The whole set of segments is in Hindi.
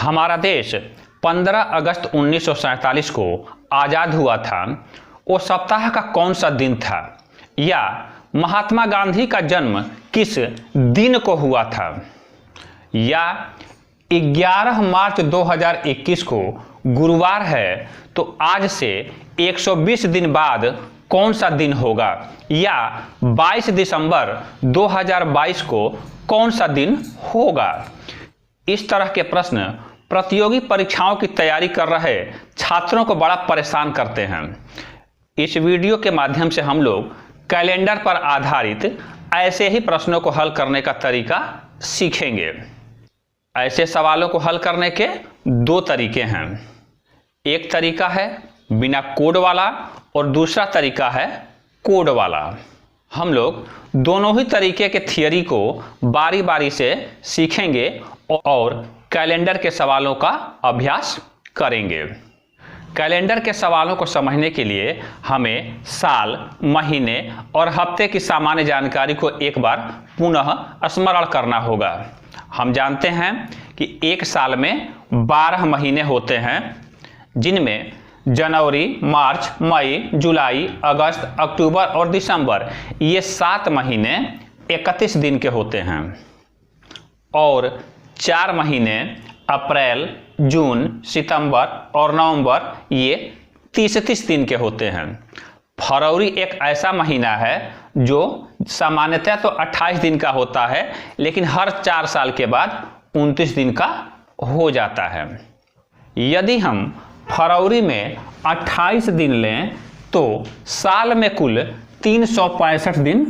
हमारा देश 15 अगस्त 1947 को आज़ाद हुआ था, वो सप्ताह का कौन सा दिन था, या महात्मा गांधी का जन्म किस दिन को हुआ था, या 11 मार्च 2021 को गुरुवार है तो आज से 120 दिन बाद कौन सा दिन होगा, या 22 दिसंबर 2022 को कौन सा दिन होगा। इस तरह के प्रश्न प्रतियोगी परीक्षाओं की तैयारी कर रहे छात्रों को बड़ा परेशान करते हैं। इस वीडियो के माध्यम से हम लोग कैलेंडर पर आधारित ऐसे ही प्रश्नों को हल करने का तरीका सीखेंगे। ऐसे सवालों को हल करने के दो तरीके हैं। एक तरीका है बिना कोड वाला और दूसरा तरीका है कोड वाला। हम लोग दोनों ही तरीके के थियरी को बारी बारी से सीखेंगे और कैलेंडर के सवालों का अभ्यास करेंगे। कैलेंडर के सवालों को समझने के लिए हमें साल, महीने और हफ्ते की सामान्य जानकारी को एक बार पुनः स्मरण करना होगा। हम जानते हैं कि एक साल में 12 महीने होते हैं, जिनमें जनवरी, मार्च, मई, जुलाई, अगस्त, अक्टूबर और दिसंबर ये 7 महीने 31 दिन के होते हैं, और 4 महीने अप्रैल, जून, सितंबर और नवंबर ये 30-30 दिन के होते हैं। फरवरी एक ऐसा महीना है जो सामान्यतः तो 28 दिन का होता है, लेकिन हर 4 साल के बाद 29 दिन का हो जाता है। यदि हम फरवरी में 28 दिन लें तो साल में कुल 365 दिन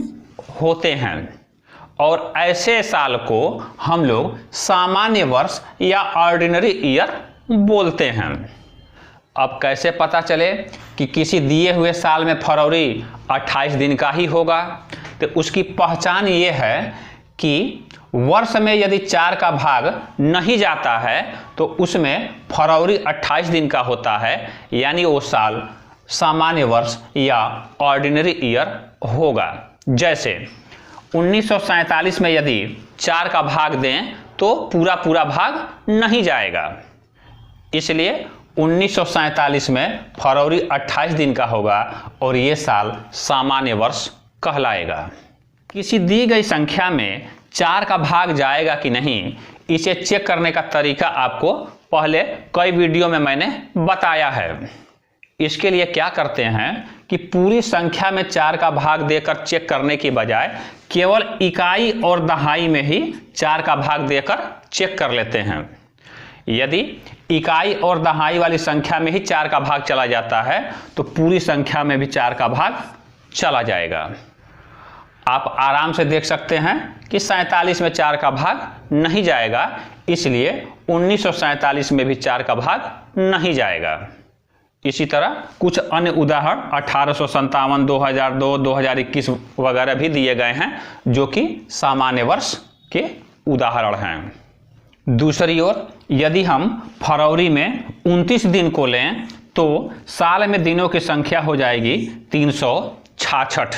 होते हैं, और ऐसे साल को हम लोग सामान्य वर्ष या ऑर्डिनरी ईयर बोलते हैं। अब कैसे पता चले कि किसी दिए हुए साल में फरवरी 28 दिन का ही होगा, तो उसकी पहचान ये है कि वर्ष में यदि 4 का भाग नहीं जाता है तो उसमें फरवरी 28 दिन का होता है, यानी वो साल सामान्य वर्ष या ऑर्डिनरी ईयर होगा। जैसे 1947 में यदि 4 का भाग दें तो पूरा भाग नहीं जाएगा, इसलिए 1947 में फरवरी 28 दिन का होगा और ये साल सामान्य वर्ष कहलाएगा। किसी दी गई संख्या में 4 का भाग जाएगा कि नहीं, इसे चेक करने का तरीका आपको पहले कई वीडियो में मैंने बताया है। इसके लिए क्या करते हैं कि पूरी संख्या में 4 का भाग देकर चेक करने की बजाय केवल इकाई और दहाई में ही 4 का भाग देकर चेक कर लेते हैं। यदि इकाई और दहाई वाली संख्या में ही 4 का भाग चला जाता है तो पूरी संख्या में भी 4 का भाग चला जाएगा। आप आराम से देख सकते हैं कि 47 में 4 का भाग नहीं जाएगा, इसलिए 1947 में भी 4 का भाग नहीं जाएगा। इसी तरह कुछ अन्य उदाहरण 1857, 2002, 2021 वगैरह भी दिए गए हैं, जो कि सामान्य वर्ष के उदाहरण हैं। दूसरी ओर यदि हम फरवरी में 29 दिन को लें तो साल में दिनों की संख्या हो जाएगी 366,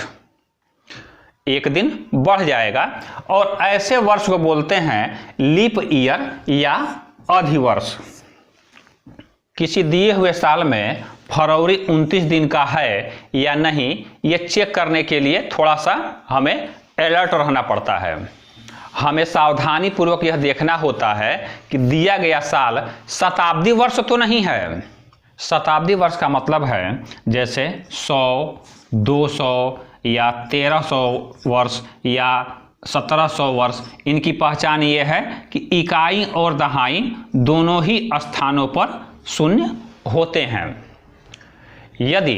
एक दिन बढ़ जाएगा, और ऐसे वर्ष को बोलते हैं लीप ईयर या अधिवर्ष। किसी दिए हुए साल में फरवरी 29 दिन का है या नहीं, ये चेक करने के लिए थोड़ा सा हमें अलर्ट रहना पड़ता है। हमें सावधानी पूर्वक यह देखना होता है कि दिया गया साल शताब्दी वर्ष तो नहीं है। शताब्दी वर्ष का मतलब है जैसे 100, 200 या 1300 वर्ष या 1700 वर्ष। इनकी पहचान ये है कि इकाई और दहाई दोनों ही स्थानों पर शून्य होते हैं। यदि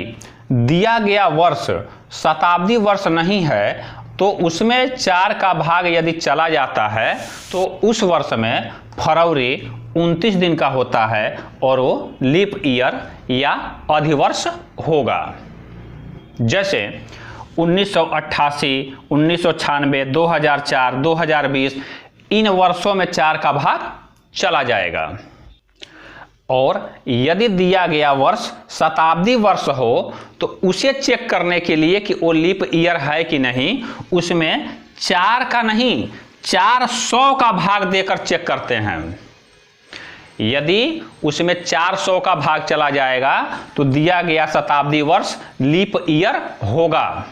दिया गया वर्ष शताब्दी वर्ष नहीं है तो उसमें 4 का भाग यदि चला जाता है तो उस वर्ष में फरवरी 29 दिन का होता है और वो लीप ईयर या अधिवर्ष होगा। जैसे 1988, 1996, 2004, 2020 इन वर्षों में 4 का भाग चला जाएगा। और यदि दिया गया वर्ष शताब्दी वर्ष हो तो उसे चेक करने के लिए कि वो लीप ईयर है कि नहीं, उसमें 4 का नहीं 400 का भाग देकर चेक करते हैं। यदि उसमें 400 का भाग चला जाएगा तो दिया गया शताब्दी वर्ष लीप ईयर होगा।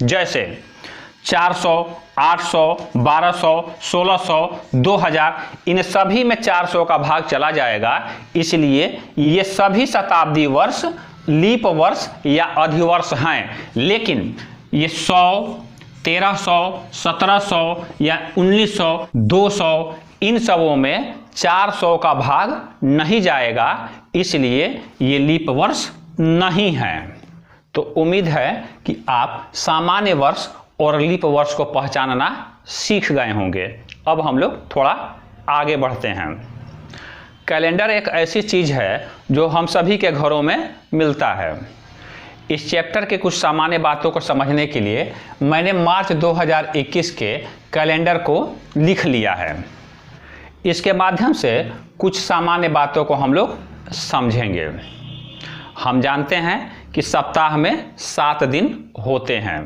जैसे 400, 800, 1200, 1600, 2000, इन सभी में 400 का भाग चला जाएगा, इसलिए ये सभी शताब्दी वर्ष लीप वर्ष या अधिवर्ष हैं। लेकिन ये 100, 1300, 1700 या 1900, 200, इन सबों में 400 का भाग नहीं जाएगा, इसलिए ये लीप वर्ष नहीं है। तो उम्मीद है कि आप सामान्य वर्ष और लीप वर्ष को पहचानना सीख गए होंगे। अब हम लोग थोड़ा आगे बढ़ते हैं। कैलेंडर एक ऐसी चीज़ है जो हम सभी के घरों में मिलता है। इस चैप्टर के कुछ सामान्य बातों को समझने के लिए मैंने मार्च 2021 के कैलेंडर को लिख लिया है। इसके माध्यम से कुछ सामान्य बातों को हम लोग समझेंगे। हम जानते हैं कि सप्ताह में 7 दिन होते हैं।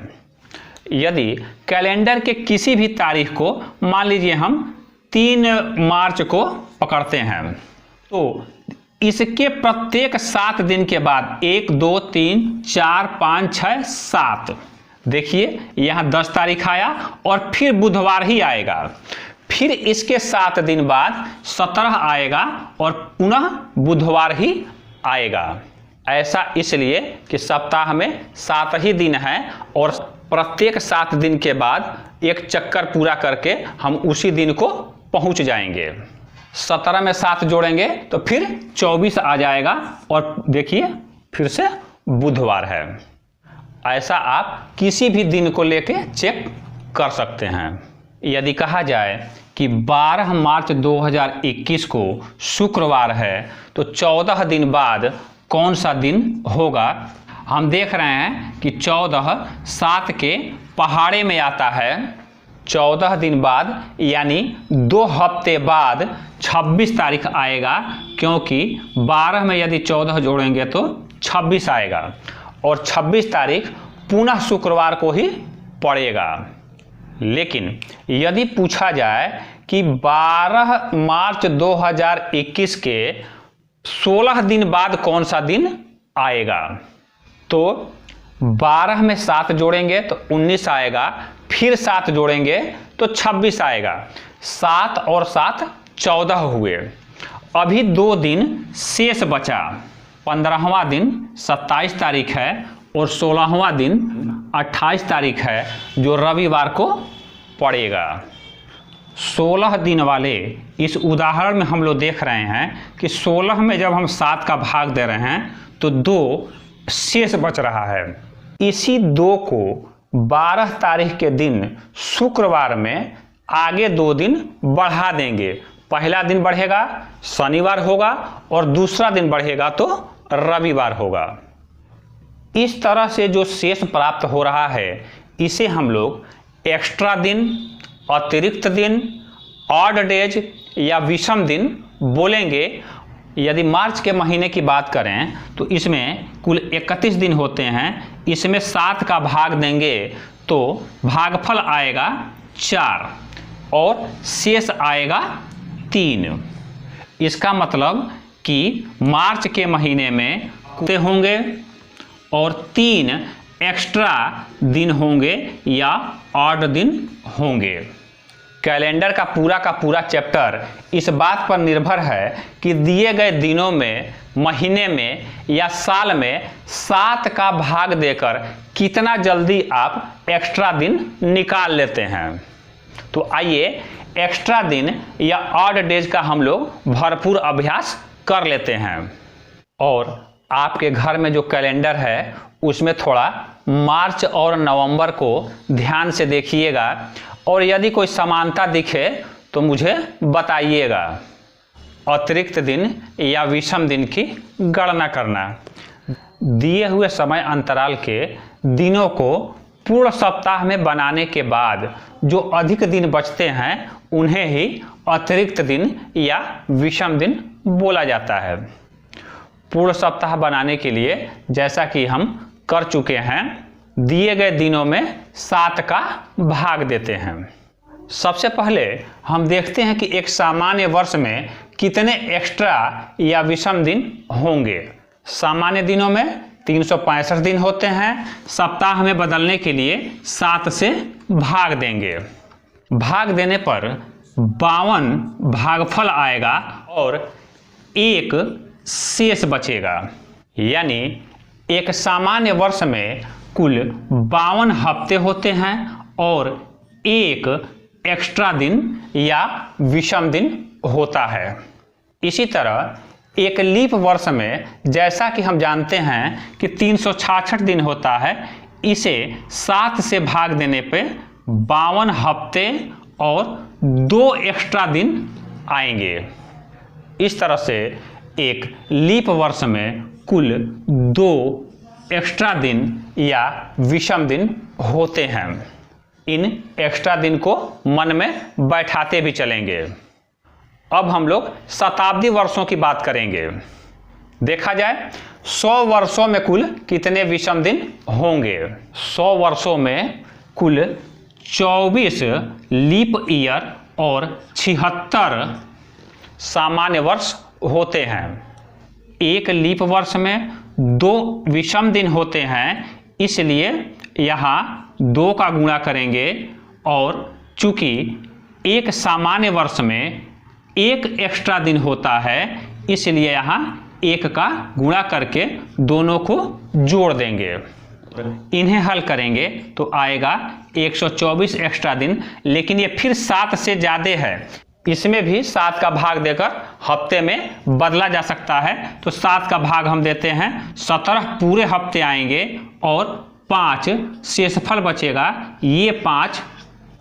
यदि कैलेंडर के किसी भी तारीख को, मान लीजिए हम 3 मार्च को पकड़ते हैं, तो इसके प्रत्येक 7 दिन के बाद 1, 2, 3, 4, 5, 6, 7, देखिए यहाँ 10 तारीख आया और फिर बुधवार ही आएगा। फिर इसके 7 दिन बाद 17 आएगा और पुनः बुधवार ही आएगा। ऐसा इसलिए कि सप्ताह में 7 ही दिन हैं और प्रत्येक 7 दिन के बाद एक चक्कर पूरा करके हम उसी दिन को पहुंच जाएंगे। 17 में 7 जोड़ेंगे तो फिर 24 आ जाएगा और देखिए फिर से बुधवार है। ऐसा आप किसी भी दिन को लेके चेक कर सकते हैं। यदि कहा जाए कि 12 मार्च 2021 को शुक्रवार है तो 14 दिन बाद कौन सा दिन होगा? हम देख रहे हैं कि 14 7 के पहाड़े में आता है। 14 दिन बाद यानी 2 हफ्ते बाद 26 तारीख आएगा, क्योंकि 12 में यदि 14 जोड़ेंगे तो 26 आएगा और 26 तारीख पुनः शुक्रवार को ही पड़ेगा। लेकिन यदि पूछा जाए कि 12 मार्च 2021 के 16 दिन बाद कौन सा दिन आएगा, तो 12 में 7 जोड़ेंगे तो 19 आएगा, फिर 7 जोड़ेंगे तो 26 आएगा। 7 और 7 14 हुए। अभी 2 दिन शेष बचा। 15वां दिन 27 तारीख है और 16वां दिन 28 तारीख है, जो रविवार को पड़ेगा। 16 दिन वाले इस उदाहरण में हम लोग देख रहे हैं कि 16 में जब हम 7 का भाग दे रहे हैं तो 2 शेष बच रहा है। इसी 2 को 12 तारीख के दिन शुक्रवार में आगे 2 दिन बढ़ा देंगे। पहला दिन बढ़ेगा शनिवार होगा और दूसरा दिन बढ़ेगा तो रविवार होगा। इस तरह से जो शेष प्राप्त हो रहा है इसे हम लोग एक्स्ट्रा दिन, अतिरिक्त दिन, ऑड डेज या विषम दिन बोलेंगे। यदि मार्च के महीने की बात करें तो इसमें कुल 31 दिन होते हैं। इसमें 7 का भाग देंगे तो भागफल आएगा 4 और शेष आएगा 3। इसका मतलब कि मार्च के महीने में कुछ होंगे और 3 एक्स्ट्रा दिन होंगे या ऑड दिन होंगे। कैलेंडर का पूरा चैप्टर इस बात पर निर्भर है कि दिए गए दिनों में, महीने में या साल में 7 का भाग देकर कितना जल्दी आप एक्स्ट्रा दिन निकाल लेते हैं। तो आइए एक्स्ट्रा दिन या ऑड डेज का हम लोग भरपूर अभ्यास कर लेते हैं। और आपके घर में जो कैलेंडर है उसमें थोड़ा मार्च और नवंबर को ध्यान से देखिएगा और यदि कोई समानता दिखे तो मुझे बताइएगा। अतिरिक्त दिन या विषम दिन की गणना करना। दिए हुए समय अंतराल के दिनों को पूर्ण सप्ताह में बनाने के बाद जो अधिक दिन बचते हैं उन्हें ही अतिरिक्त दिन या विषम दिन बोला जाता है। पूर्ण सप्ताह बनाने के लिए जैसा कि हम कर चुके हैं, दिए गए दिनों में 7 का भाग देते हैं। सबसे पहले हम देखते हैं कि एक सामान्य वर्ष में कितने एक्स्ट्रा या विषम दिन होंगे। सामान्य दिनों में 365 दिन होते हैं। सप्ताह में बदलने के लिए 7 से भाग देंगे। भाग देने पर 52 भागफल आएगा और एक शेष बचेगा। यानी एक सामान्य वर्ष में कुल 52 हफ्ते होते हैं और एक एक्स्ट्रा दिन या विषम दिन होता है। इसी तरह एक लीप वर्ष में जैसा कि हम जानते हैं कि 366 दिन होता है, इसे 7 से भाग देने पे 52 हफ्ते और 2 एक्स्ट्रा दिन आएंगे। इस तरह से एक लीप वर्ष में कुल 2 एक्स्ट्रा दिन या विषम दिन होते हैं। इन एक्स्ट्रा दिन को मन में बैठाते भी चलेंगे। अब हम लोग शताब्दी वर्षों की बात करेंगे। देखा जाए 100 वर्षों में कुल कितने विषम दिन होंगे। 100 वर्षों में कुल 24 लीप ईयर और 76 सामान्य वर्ष होते हैं। एक लीप वर्ष में 2 विषम दिन होते हैं, इसलिए यहाँ 2 का गुणा करेंगे और चूंकि एक सामान्य वर्ष में 1 एक्स्ट्रा दिन होता है, इसलिए यहाँ 1 का गुणा करके दोनों को जोड़ देंगे। इन्हें हल करेंगे तो आएगा 124 एक्स्ट्रा दिन। लेकिन ये फिर 7 से ज़्यादा है, इसमें भी 7 का भाग देकर हफ्ते में बदला जा सकता है। तो 7 का भाग हम देते हैं, 17 पूरे हफ्ते आएंगे और 5 शेषफल बचेगा। ये 5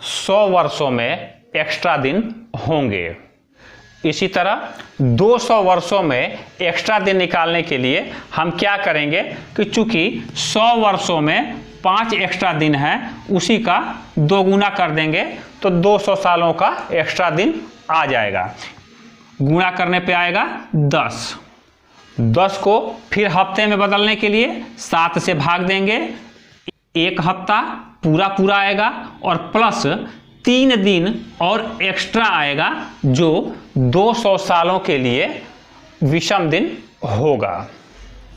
100 वर्षों में एक्स्ट्रा दिन होंगे। इसी तरह 200 वर्षों में एक्स्ट्रा दिन निकालने के लिए हम क्या करेंगे कि चूंकि 100 वर्षों में 5 एक्स्ट्रा दिन है, उसी का 2 गुना कर देंगे तो 200 सालों का एक्स्ट्रा दिन आ जाएगा। गुणा करने पे आएगा 10। 10 को फिर हफ्ते में बदलने के लिए 7 से भाग देंगे। 1 हफ्ता पूरा आएगा और प्लस 3 दिन और एक्स्ट्रा आएगा, जो 200 सालों के लिए विषम दिन होगा।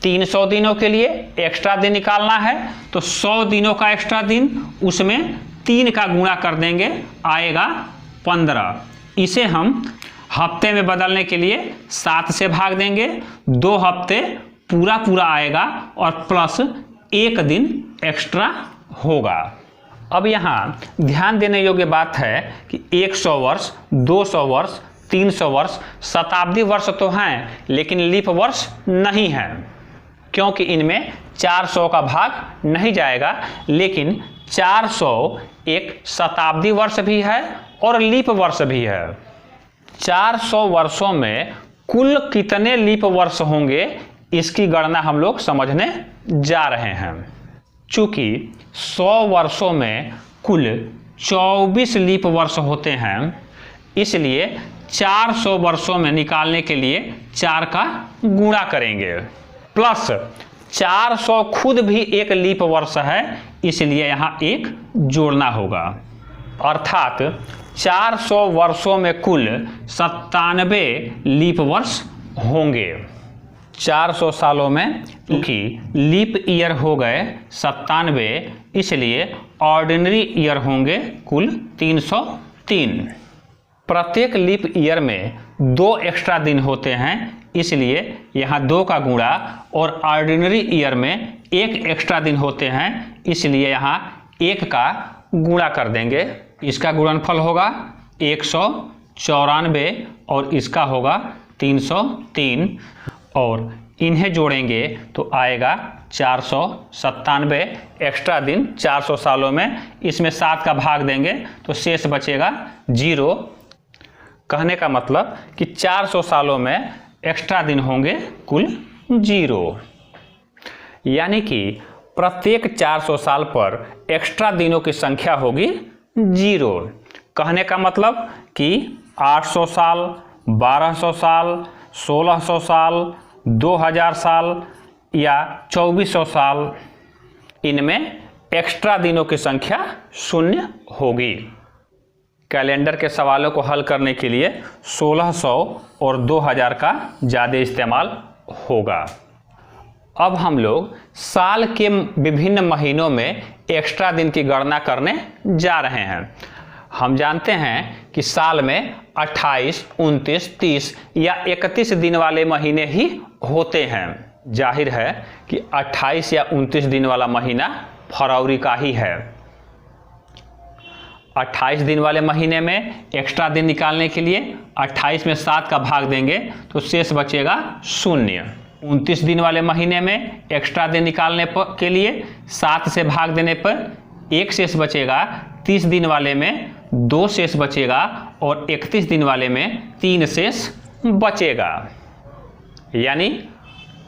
300 दिनों के लिए एक्स्ट्रा दिन निकालना है तो 100 दिनों का एक्स्ट्रा दिन, उसमें 3 का गुणा कर देंगे, आएगा 15। इसे हम हफ्ते में बदलने के लिए 7 से भाग देंगे। 2 हफ्ते पूरा आएगा और प्लस 1 दिन एक्स्ट्रा होगा। अब यहाँ ध्यान देने योग्य बात है कि 100 वर्ष, 200 वर्ष, 300 वर्ष शताब्दी वर्ष तो हैं, लेकिन लीप वर्ष नहीं है, क्योंकि इनमें 400 का भाग नहीं जाएगा। लेकिन 400 एक शताब्दी वर्ष भी है और लीप वर्ष भी है। 400 वर्षों में कुल कितने लीप वर्ष होंगे, इसकी गणना हम लोग समझने जा रहे हैं। चूंकि 100 वर्षों में कुल 24 लीप वर्ष होते हैं, इसलिए 400 वर्षों में निकालने के लिए 4 का गुणा करेंगे, प्लस 400 खुद भी एक लीप वर्ष है, इसलिए यहाँ 1 जोड़ना होगा। अर्थात 400 वर्षों में कुल 97 लीप वर्ष होंगे। 400 सालों में क्योंकि लीप ईयर हो गए 97, इसलिए ऑर्डिनरी ईयर होंगे कुल 303। प्रत्येक लीप ईयर में 2 एक्स्ट्रा दिन होते हैं, इसलिए यहाँ 2 का गुणा, और ऑर्डिनरी ईयर में 1 एक्स्ट्रा दिन होते हैं, इसलिए यहाँ 1 का गुणा कर देंगे। इसका गुणनफल होगा 194 और इसका होगा 303, और इन्हें जोड़ेंगे तो आएगा 497 एक्स्ट्रा दिन 400 सालों में। इसमें 7 का भाग देंगे तो शेष बचेगा 0। कहने का मतलब कि 400 सालों में एक्स्ट्रा दिन होंगे कुल 0। यानी कि प्रत्येक 400 साल पर एक्स्ट्रा दिनों की संख्या होगी 0। कहने का मतलब कि 800 साल, 1200 साल, 1600 साल, 2000 साल या 2400 साल, इनमें एक्स्ट्रा दिनों की संख्या 0 होगी। कैलेंडर के सवालों को हल करने के लिए 1600 और 2000 का ज़्यादा इस्तेमाल होगा। अब हम लोग साल के विभिन्न महीनों में एक्स्ट्रा दिन की गणना करने जा रहे हैं। हम जानते हैं कि साल में 28, 29, 30 या 31 दिन वाले महीने ही होते हैं। जाहिर है कि 28 या 29 दिन वाला महीना फरवरी का ही है। 28 दिन वाले महीने में एक्स्ट्रा दिन निकालने के लिए 28 में 7 का भाग देंगे तो शेष बचेगा 0। 29 दिन वाले महीने में एक्स्ट्रा दिन निकालने के लिए 7 से भाग देने पर 1 शेष बचेगा। 30 दिन वाले में 2 शेष बचेगा और 31 दिन वाले में 3 शेष बचेगा। यानी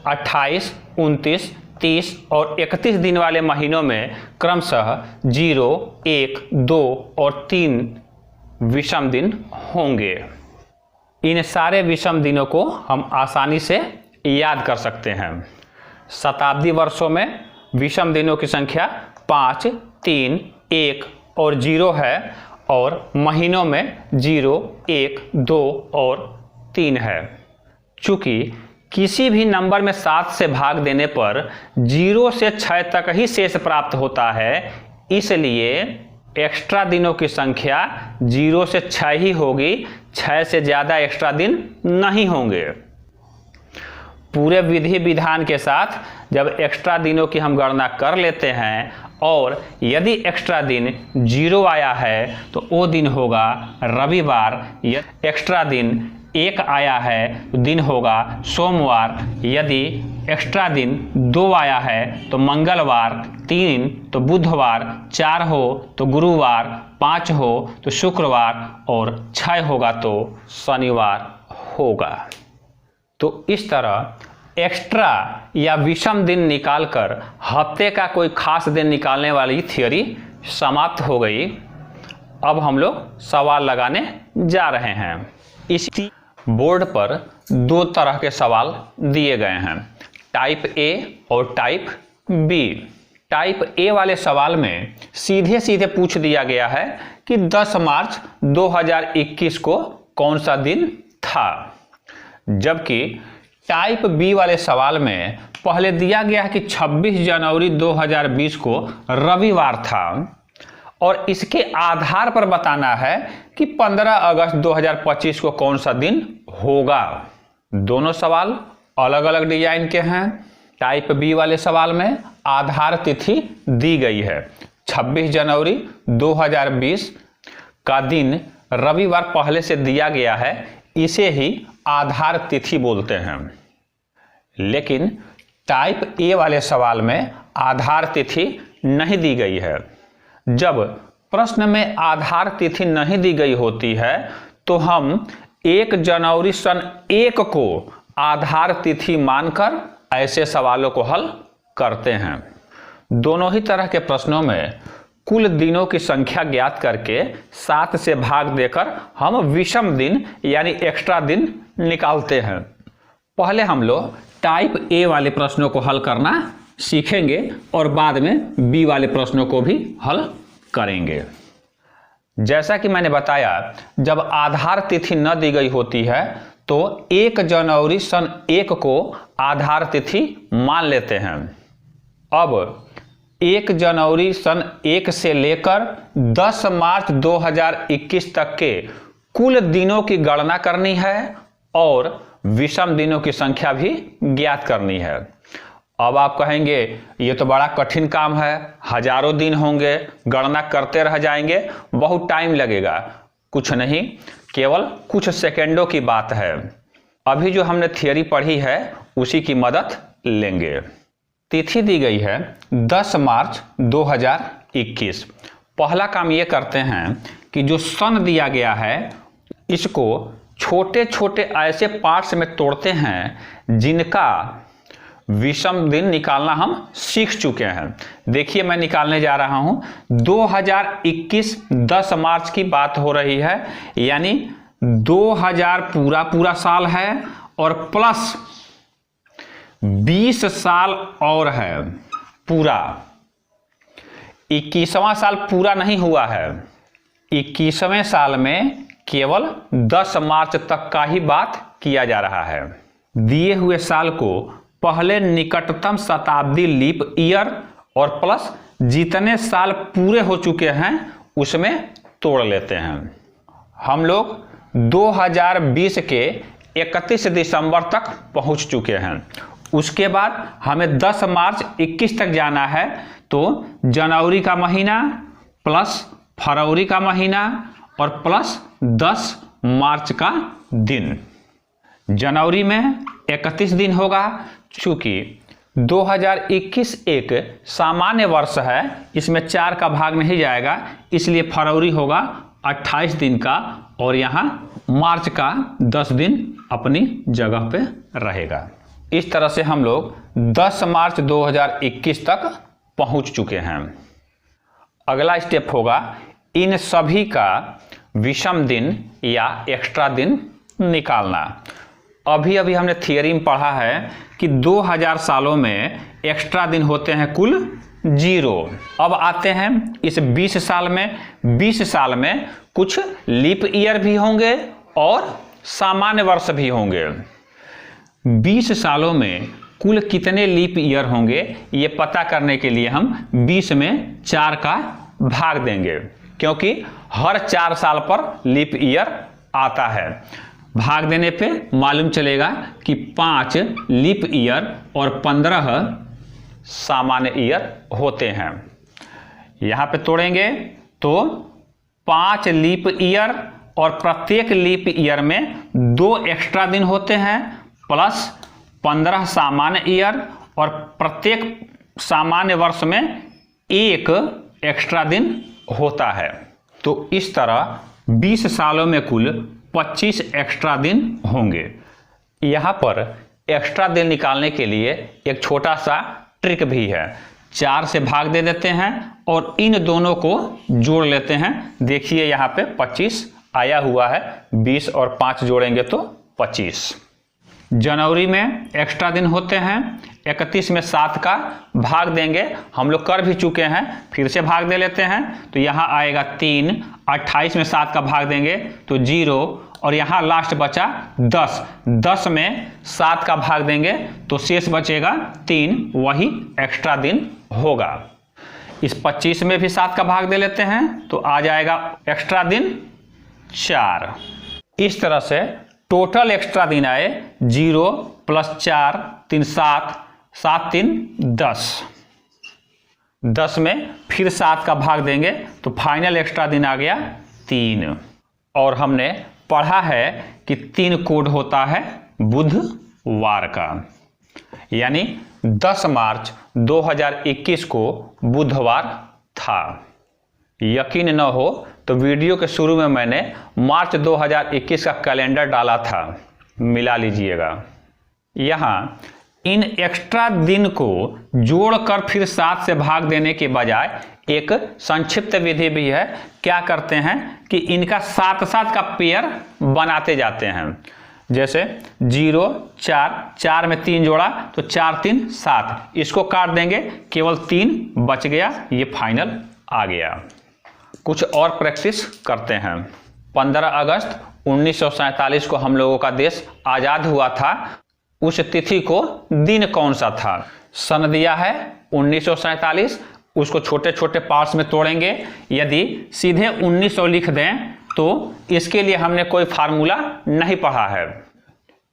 28, 29, 30 और 31 दिन वाले महीनों में क्रमशः 0, 1, 2 और 3 विषम दिन होंगे। इन सारे विषम दिनों को हम आसानी से याद कर सकते हैं। शताब्दी वर्षों में विषम दिनों की संख्या 5, 3, 1 और 0 है और महीनों में 0, 1, 2 और 3 है। चूँकि किसी भी नंबर में 7 से भाग देने पर 0 से 6 तक ही शेष प्राप्त होता है, इसलिए एक्स्ट्रा दिनों की संख्या 0 से 6 ही होगी। 6 से ज़्यादा एक्स्ट्रा दिन नहीं होंगे। पूरे विधि विधान के साथ जब एक्स्ट्रा दिनों की हम गणना कर लेते हैं और यदि एक्स्ट्रा दिन 0 आया है तो वो दिन होगा रविवार। यदि एक्स्ट्रा दिन 1 आया है तो दिन होगा सोमवार। यदि एक्स्ट्रा दिन 2 आया है तो मंगलवार, 3 तो बुधवार, 4 हो तो गुरुवार, 5 हो तो शुक्रवार और 6 होगा तो शनिवार होगा। तो इस तरह एक्स्ट्रा या विषम दिन निकालकर हफ्ते का कोई खास दिन निकालने वाली थियोरी समाप्त हो गई। अब हम लोग सवाल लगाने जा रहे हैं। इसी बोर्ड पर 2 तरह के सवाल दिए गए हैं, टाइप ए और टाइप बी। टाइप ए वाले सवाल में सीधे सीधे पूछ दिया गया है कि 10 मार्च 2021 को कौन सा दिन था, जबकि टाइप बी वाले सवाल में पहले दिया गया है कि 26 जनवरी 2020 को रविवार था और इसके आधार पर बताना है कि 15 अगस्त 2025 को कौन सा दिन होगा। दोनों सवाल अलग अलग डिजाइन के हैं। टाइप बी वाले सवाल में आधार तिथि दी गई है 26 जनवरी 2020 का दिन रविवार पहले से दिया गया है, इसे ही आधार तिथि बोलते हैं। लेकिन टाइप ए वाले सवाल में आधार तिथि नहीं दी गई है। जब प्रश्न में आधार तिथि नहीं दी गई होती है तो हम 1 जनवरी सन 1 को आधार तिथि मानकर ऐसे सवालों को हल करते हैं। दोनों ही तरह के प्रश्नों में कुल दिनों की संख्या ज्ञात करके 7 से भाग देकर हम विषम दिन यानी एक्स्ट्रा दिन निकालते हैं। पहले हम लोग टाइप ए वाले प्रश्नों को हल करना सीखेंगे और बाद में बी वाले प्रश्नों को भी हल करेंगे। जैसा कि मैंने बताया, जब आधार तिथि न दी गई होती है तो 1 जनवरी सन 1 को आधार तिथि मान लेते हैं। अब 1 जनवरी सन 1 से लेकर 10 मार्च 2021 तक के कुल दिनों की गणना करनी है और विषम दिनों की संख्या भी ज्ञात करनी है। अब आप कहेंगे ये तो बड़ा कठिन काम है, हजारों दिन होंगे, गणना करते रह जाएंगे, बहुत टाइम लगेगा। कुछ नहीं, केवल कुछ सेकंडों की बात है। अभी जो हमने थियरी पढ़ी है उसी की मदद लेंगे। तिथि दी गई है 10 मार्च 2021। पहला काम ये करते हैं कि जो सन दिया गया है इसको छोटे छोटे ऐसे पार्ट्स में तोड़ते हैं जिनका विषम दिन निकालना हम सीख चुके हैं। देखिए मैं निकालने जा रहा हूं। 2021 10 मार्च की बात हो रही है, यानी 2000 पूरा साल है और प्लस 20 साल और है पूरा। 21वां साल पूरा नहीं हुआ है, 21वें साल में केवल 10 मार्च तक का ही बात किया जा रहा है। दिए हुए साल को पहले निकटतम शताब्दी लीप ईयर और प्लस जितने साल पूरे हो चुके हैं उसमें तोड़ लेते हैं। हम लोग 2020 के 31 दिसंबर तक पहुंच चुके हैं। उसके बाद हमें 10 मार्च 21 तक जाना है, तो जनवरी का महीना प्लस फरवरी का महीना और प्लस 10 मार्च का दिन। जनवरी में 31 दिन होगा। चूंकि 2021 एक सामान्य वर्ष है, इसमें 4 का भाग नहीं जाएगा, इसलिए फरवरी होगा 28 दिन का और यहाँ मार्च का 10 दिन अपनी जगह पे रहेगा। इस तरह से हम लोग 10 मार्च 2021 तक पहुंच चुके हैं। अगला स्टेप होगा इन सभी का विषम दिन या एक्स्ट्रा दिन निकालना। अभी हमने थियरी में पढ़ा है कि 2000 सालों में एक्स्ट्रा दिन होते हैं कुल 0। अब आते हैं इस 20 साल में। 20 साल में कुछ लीप ईयर भी होंगे और सामान्य वर्ष भी होंगे। 20 सालों में कुल कितने लीप ईयर होंगे ये पता करने के लिए हम 20 में 4 का भाग देंगे, क्योंकि हर 4 साल पर लीप ईयर आता है। भाग देने पे मालूम चलेगा कि 5 लीप ईयर और 15 सामान्य ईयर होते हैं। यहाँ पे तोड़ेंगे तो 5 लीप ईयर और प्रत्येक लीप ईयर में 2 एक्स्ट्रा दिन होते हैं, प्लस 15 सामान्य ईयर और प्रत्येक सामान्य वर्ष में 1 एक्स्ट्रा दिन होता है। तो इस तरह 20 सालों में कुल 25 एक्स्ट्रा दिन होंगे। यहाँ पर एक्स्ट्रा दिन निकालने के लिए एक छोटा सा ट्रिक भी है। 4 से भाग दे देते हैं और इन दोनों को जोड़ लेते हैं। देखिए यहाँ पे 25 आया हुआ है, 20 और 5 जोड़ेंगे तो 25। जनवरी में एक्स्ट्रा दिन होते हैं। 31 में 7 का भाग देंगे, हम लोग कर भी चुके हैं, फिर से भाग दे लेते हैं तो यहाँ आएगा 3। 28 में 7 का भाग देंगे तो 0 और यहाँ लास्ट बचा 10। 10 में 7 का भाग देंगे तो शेष बचेगा 3, वही एक्स्ट्रा दिन होगा। इस 25 में भी 7 का भाग दे लेते हैं तो आ जाएगा एक्स्ट्रा दिन 4। इस तरह से टोटल एक्स्ट्रा दिन आए 0 + 4 3 7 7 3 10। 10 में फिर 7 का भाग देंगे तो फाइनल एक्स्ट्रा दिन आ गया 3। और हमने पढ़ा है कि 3 कोड होता है बुधवार का, यानी 10 मार्च 2021 को बुधवार था। यकीन न हो तो वीडियो के शुरू में मैंने मार्च 2021 का कैलेंडर डाला था, मिला लीजिएगा। यहाँ इन एक्स्ट्रा दिन को जोड़कर फिर 7 से भाग देने के बजाय एक संक्षिप्त विधि भी है। क्या करते हैं कि इनका 7-7 का पेयर बनाते जाते हैं। जैसे 0 4 4 में 3 जोड़ा तो 4 3 7, इसको काट देंगे, केवल 3 बच गया, ये फाइनल आ गया। कुछ और प्रैक्टिस करते हैं। 15 अगस्त 1947 को हम लोगों का देश आज़ाद हुआ था। उस तिथि को दिन कौन सा था? सन दिया है 1947, उसको छोटे छोटे पार्ट्स में तोड़ेंगे। यदि सीधे 1900 लिख दें तो इसके लिए हमने कोई फार्मूला नहीं पढ़ा है।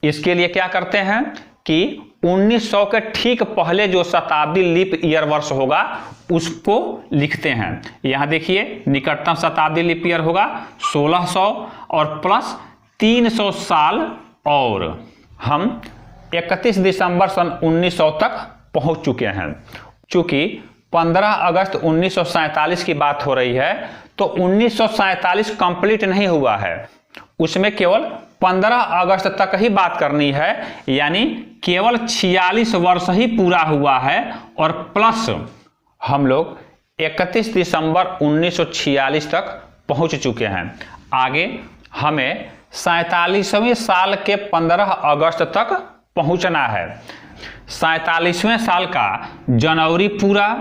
इसके लिए क्या करते हैं कि 1900 के ठीक पहले जो शताब्दी लीप ईयर वर्ष होगा उसको लिखते हैं। यहाँ देखिए निकटतम शताब्दी लीप ईयर होगा 1600 और प्लस 300 साल, और हम 31 दिसंबर सन 1900 तक पहुंच चुके हैं। चूंकि 15 अगस्त 1947 की बात हो रही है तो 1947 कंप्लीट नहीं हुआ है, उसमें केवल 15 अगस्त तक ही बात करनी है, यानी केवल 46 वर्ष ही पूरा हुआ है। और प्लस हम लोग 31 दिसंबर 1946 तक पहुंच चुके हैं। आगे हमें 47वें साल के 15 अगस्त तक पहुंचना है। 47वें साल का जनवरी पूरा,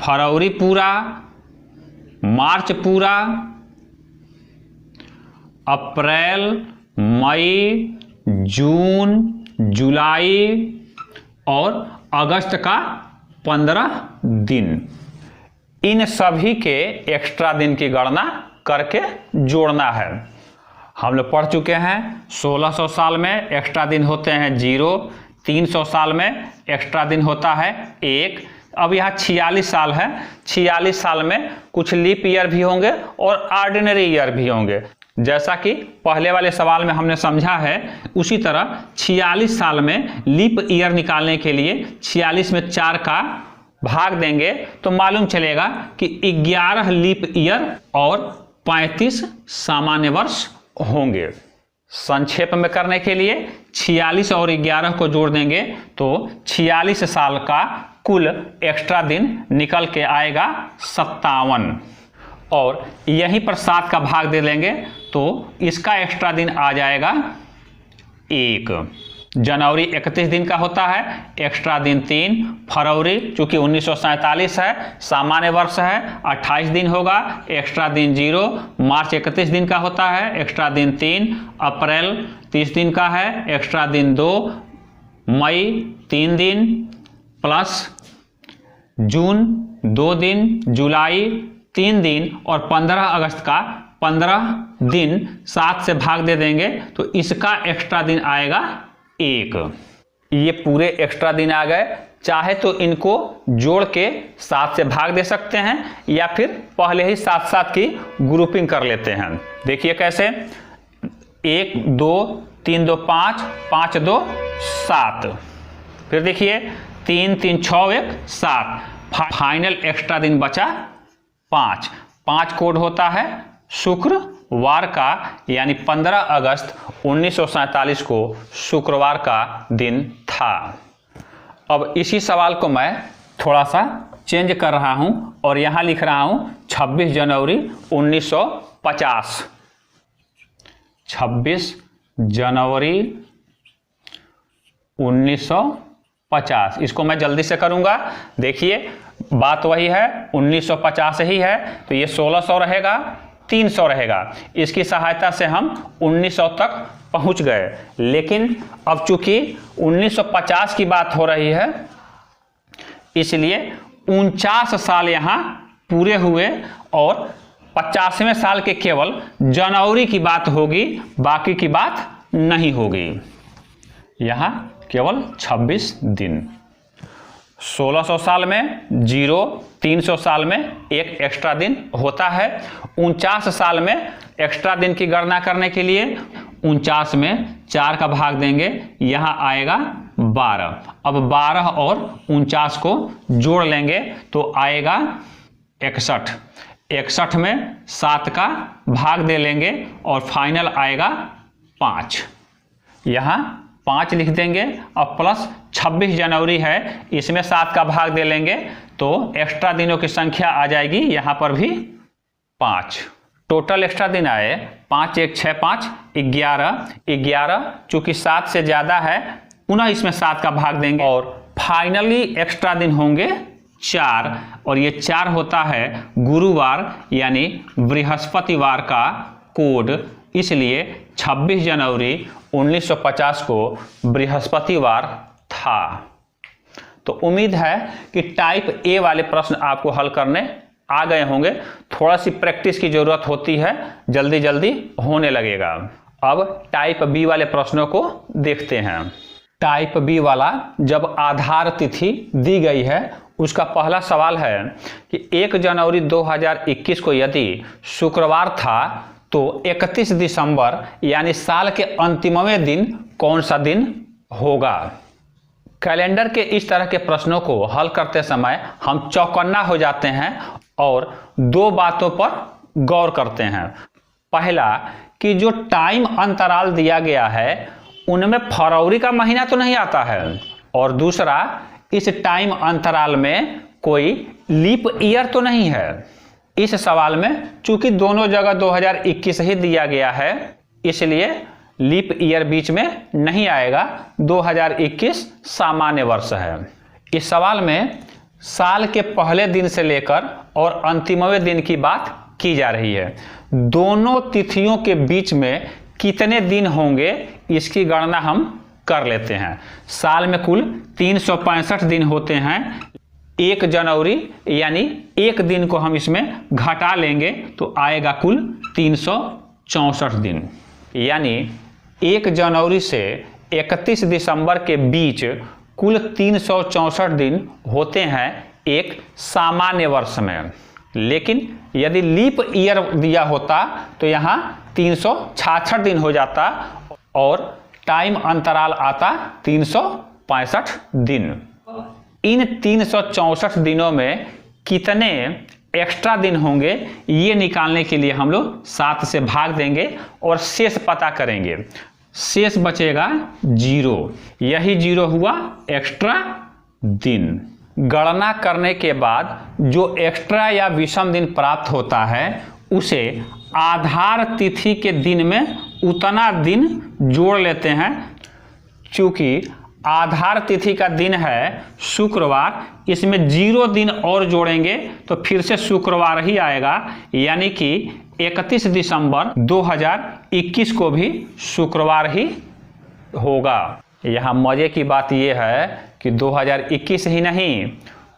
फरवरी पूरा, मार्च पूरा, अप्रैल, मई, जून, जुलाई और अगस्त का 15 दिन, इन सभी के एक्स्ट्रा दिन की गणना करके जोड़ना है। हम लोग पढ़ चुके हैं 1600 साल में एक्स्ट्रा दिन होते हैं 0, 300 साल में एक्स्ट्रा दिन होता है 1। अब यहाँ 46 साल है, 46 साल में कुछ लीप ईयर भी होंगे और ऑर्डिनरी ईयर भी होंगे। जैसा कि पहले वाले सवाल में हमने समझा है, उसी तरह 46 साल में लीप ईयर निकालने के लिए 46 में 4 का भाग देंगे तो मालूम चलेगा कि 11 लीप ईयर और 35 सामान्य वर्ष होंगे। संक्षेप में करने के लिए 46 और 11 को जोड़ देंगे तो 46 साल का कुल एक्स्ट्रा दिन निकल के आएगा 57, और यहीं पर 7 का भाग दे लेंगे तो इसका एक्स्ट्रा दिन आ जाएगा 1। जनवरी 31 दिन का होता है, एक्स्ट्रा दिन 3। फरवरी चूंकि 1947 है, सामान्य वर्ष है, 28 दिन होगा, एक्स्ट्रा दिन 0। मार्च 31 दिन का होता है, एक्स्ट्रा दिन 3। अप्रैल 30 दिन का है, एक्स्ट्रा दिन 2। मई 3 दिन प्लस जून 2 दिन, जुलाई 3 दिन और 15 अगस्त का 15 दिन 7 से भाग दे देंगे तो इसका एक्स्ट्रा दिन आएगा 1। ये पूरे एक्स्ट्रा दिन आ गए। चाहे तो इनको जोड़ के 7 से भाग दे सकते हैं या फिर पहले ही 7-7 की ग्रुपिंग कर लेते हैं। देखिए कैसे, 1 2 3 2 5 5 2 7, फिर देखिए 3 3 6 1 7, फाइनल एक्स्ट्रा दिन बचा 5। 5 कोड होता है शुक्रवार का, यानी 15 अगस्त 1947 को शुक्रवार का दिन था। अब इसी सवाल को मैं थोड़ा सा चेंज कर रहा हूं और यहां लिख रहा हूं 26 जनवरी 1950। 26 जनवरी 1950, इसको मैं जल्दी से करूंगा। देखिए बात वही है, 1950 ही है तो ये 1600 रहेगा, 300 रहेगा। इसकी सहायता से हम 1900 तक पहुंच गए। लेकिन अब चूंकि 1950 की बात हो रही है इसलिए 49 साल यहां पूरे हुए और 50वें साल के केवल जनवरी की बात होगी, बाकी की बात नहीं होगी। यहां केवल 26 दिन। 1600 साल में 0, 300 साल में 1 एक्स्ट्रा दिन होता है। 49 साल में एक्स्ट्रा दिन की गणना करने के लिए 49 में 4 का भाग देंगे, यहां आएगा 12। अब 12 और 49 को जोड़ लेंगे तो आएगा 61। 61 में 7 का भाग दे लेंगे और फाइनल आएगा 5। यहां 5 लिख देंगे। अब प्लस 26 जनवरी है, इसमें 7 का भाग दे लेंगे तो एक्स्ट्रा दिनों की संख्या आ जाएगी यहां पर भी 5। टोटल एक्स्ट्रा दिन आए 5 1 6 5 11। 11 चूंकि 7 से ज्यादा है, पुनः इसमें 7 का भाग देंगे और फाइनली एक्स्ट्रा दिन होंगे 4, और ये 4 होता है गुरुवार यानी बृहस्पतिवार का कोड। इसलिए 26 जनवरी 1950 को बृहस्पतिवार था। तो उम्मीद है कि टाइप ए वाले प्रश्न आपको हल करने आ गए होंगे। थोड़ा सी प्रैक्टिस की जरूरत होती है, जल्दी जल्दी होने लगेगा। अब टाइप बी वाले प्रश्नों को देखते हैं। टाइप बी वाला, जब आधार तिथि दी गई है उसका पहला सवाल है कि 1 जनवरी 2021 को यदि शुक्रवार था तो 31 दिसंबर यानी साल के अंतिमवें दिन कौन सा दिन होगा। कैलेंडर के इस तरह के प्रश्नों को हल करते समय हम चौकन्ना हो जाते हैं और 2 बातों पर गौर करते हैं। पहला कि जो टाइम अंतराल दिया गया है उनमें फरवरी का महीना तो नहीं आता है, और दूसरा इस टाइम अंतराल में कोई लीप ईयर तो नहीं है। इस सवाल में चूंकि दोनों जगह 2021 ही दिया गया है इसलिए लीप ईयर बीच में नहीं आएगा, 2021 सामान्य वर्ष है। इस सवाल में साल के पहले दिन से लेकर और अंतिमवें दिन की बात की जा रही है। दोनों तिथियों के बीच में कितने दिन होंगे इसकी गणना हम कर लेते हैं। साल में कुल 365 दिन होते हैं। 1 जनवरी यानी एक दिन को हम इसमें घटा लेंगे तो आएगा कुल 364 दिन। यानी 1 जनवरी से 31 दिसंबर के बीच कुल 364 दिन होते हैं एक सामान्य वर्ष में। लेकिन यदि लीप ईयर दिया होता तो यहाँ 366 दिन हो जाता और टाइम अंतराल आता 365 दिन। इन 364 दिनों में कितने एक्स्ट्रा दिन होंगे ये निकालने के लिए हम लोग 7 से भाग देंगे और शेष पता करेंगे। शेष बचेगा 0, यही 0 हुआ एक्स्ट्रा दिन। गणना करने के बाद जो एक्स्ट्रा या विषम दिन प्राप्त होता है उसे आधार तिथि के दिन में उतना दिन जोड़ लेते हैं। चूंकि आधार तिथि का दिन है शुक्रवार, इसमें 0 दिन और जोड़ेंगे तो फिर से शुक्रवार ही आएगा, यानी कि 31 दिसंबर 2021 को भी शुक्रवार ही होगा। यहाँ मजे की बात यह है कि 2021 ही नहीं,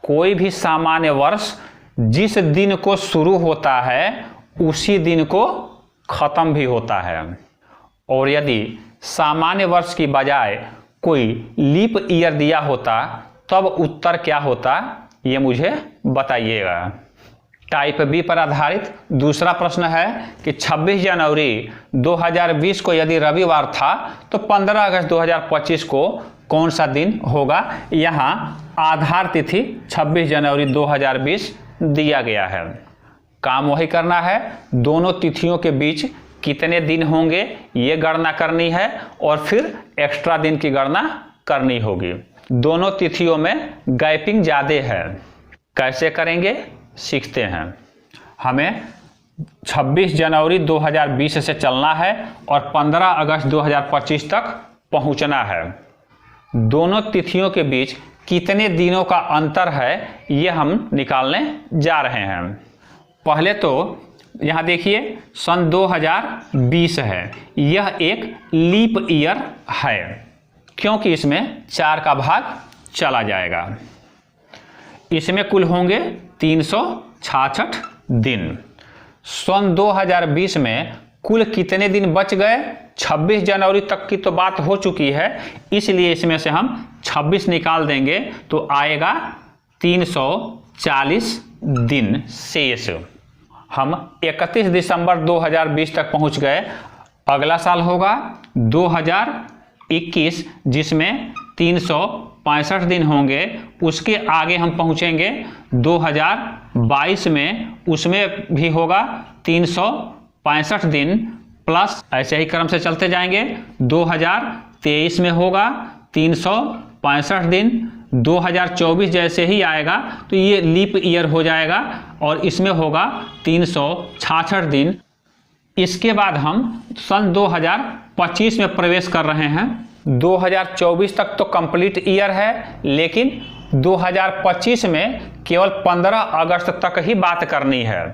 कोई भी सामान्य वर्ष जिस दिन को शुरू होता है उसी दिन को खत्म भी होता है। और यदि सामान्य वर्ष की बजाय कोई लीप ईयर दिया होता तब उत्तर क्या होता ये मुझे बताइएगा। टाइप बी पर आधारित दूसरा प्रश्न है कि 26 जनवरी 2020 को यदि रविवार था तो 15 अगस्त 2025 को कौन सा दिन होगा। यहाँ आधार तिथि 26 जनवरी 2020 दिया गया है। काम वही करना है, दोनों तिथियों के बीच कितने दिन होंगे ये गणना करनी है और फिर एक्स्ट्रा दिन की गणना करनी होगी। दोनों तिथियों में गैपिंग ज़्यादा है, कैसे करेंगे सीखते हैं। हमें 26 जनवरी 2020 से चलना है और 15 अगस्त 2025 तक पहुंचना है। दोनों तिथियों के बीच कितने दिनों का अंतर है ये हम निकालने जा रहे हैं। पहले तो यहाँ देखिए सन 2020 है, यह एक लीप ईयर है क्योंकि इसमें 4 का भाग चला जाएगा। इसमें कुल होंगे 366 दिन। सन 2020 में कुल कितने दिन बच गए, 26 जनवरी तक की तो बात हो चुकी है, इसलिए इसमें से हम 26 निकाल देंगे तो आएगा 340 दिन शेष। हम 31 दिसंबर 2020 तक पहुंच गए। अगला साल होगा 2021 जिसमें 365 दिन होंगे। उसके आगे हम पहुंचेंगे 2022 में, उसमें भी होगा 365 दिन प्लस, ऐसे ही क्रम से चलते जाएंगे। 2023 में होगा 365 दिन। 2024 जैसे ही आएगा तो ये लीप ईयर हो जाएगा और इसमें होगा 366 दिन। इसके बाद हम सन 2025 में प्रवेश कर रहे हैं। 2024 तक तो कंप्लीट ईयर है, लेकिन 2025 में केवल 15 अगस्त तक ही बात करनी है।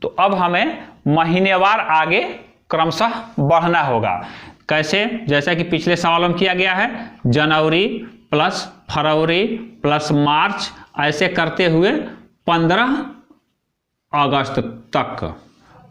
तो अब हमें महीनेवार आगे क्रमशः बढ़ना होगा। कैसे, जैसा कि पिछले सवालों में किया गया है, जनवरी प्लस फरवरी प्लस मार्च, ऐसे करते हुए 15 अगस्त तक।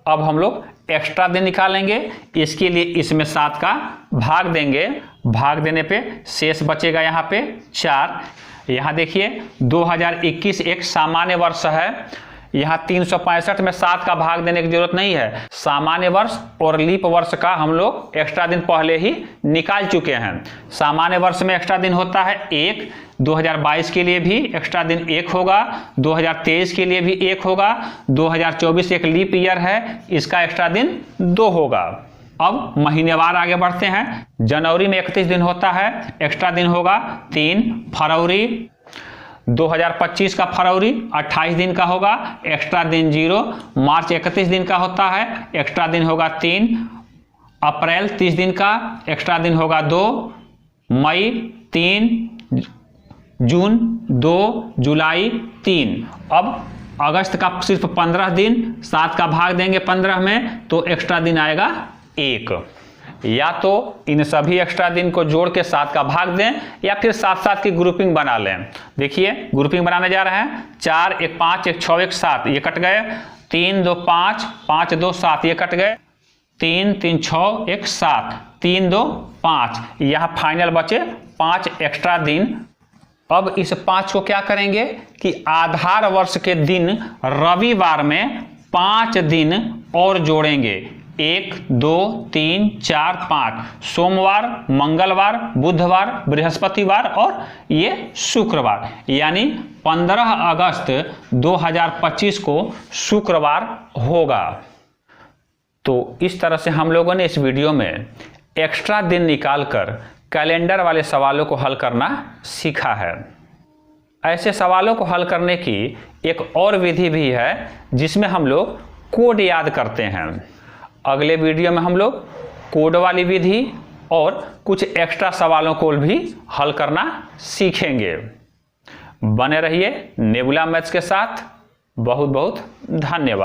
अब हम लोग एक्स्ट्रा दिन निकालेंगे। इसके लिए इसमें 7 का भाग देंगे। भाग देने पे शेष बचेगा यहाँ पे 4। यहाँ देखिए 2021 एक सामान्य वर्ष है। यहाँ 365 में 7 का भाग देने की जरूरत नहीं है। सामान्य वर्ष और लीप वर्ष का हम लोग एक्स्ट्रा दिन पहले ही निकाल चुके हैं। सामान्य वर्ष में एक्स्ट्रा दिन होता है 1, 2022 के लिए भी एक्स्ट्रा दिन 1 होगा, 2023 के लिए भी 1 होगा, 2024 एक लीप ईयर है, इसका एक्स्ट्रा दिन 2 होगा। अब महीनेवार आगे बढ़ते हैं। जनवरी में 31 दिन होता है, एक्स्ट्रा दिन होगा 3। फरवरी 2025 का फरवरी 28 दिन का होगा, एक्स्ट्रा दिन 0। मार्च 31 दिन का होता है, एक्स्ट्रा दिन होगा 3। अप्रैल 30 दिन का, एक्स्ट्रा दिन होगा 2। मई 3, जून 2, जुलाई 3। अब अगस्त का सिर्फ 15 दिन, 7 का भाग देंगे 15 में तो एक्स्ट्रा दिन आएगा 1। या तो इन सभी एक्स्ट्रा दिन को जोड़ के 7 का भाग दें या फिर 7-7 की ग्रुपिंग बना लें। देखिए ग्रुपिंग बनाने जा रहे हैं। 4 1 5 1 6 1 7 ये कट गए, 3 2 5 5 2 7 ये कट गए, 3 3 6 1 7 3 2 5 यहाँ फाइनल बचे 5 एक्स्ट्रा दिन। अब इस 5 को क्या करेंगे कि आधार वर्ष के दिन रविवार में 5 दिन और जोड़ेंगे। 1 2 3 4 5 सोमवार, मंगलवार, बुधवार, बृहस्पतिवार और ये शुक्रवार, यानी 15 अगस्त 2025 को शुक्रवार होगा। तो इस तरह से हम लोगों ने इस वीडियो में एक्स्ट्रा दिन निकालकर कैलेंडर वाले सवालों को हल करना सीखा है। ऐसे सवालों को हल करने की एक और विधि भी है जिसमें हम लोग कोड याद करते हैं। अगले वीडियो में हम लोग कोड वाली विधि और कुछ एक्स्ट्रा सवालों को भी हल करना सीखेंगे। बने रहिए नेबुला मैथ्स के साथ। बहुत बहुत धन्यवाद।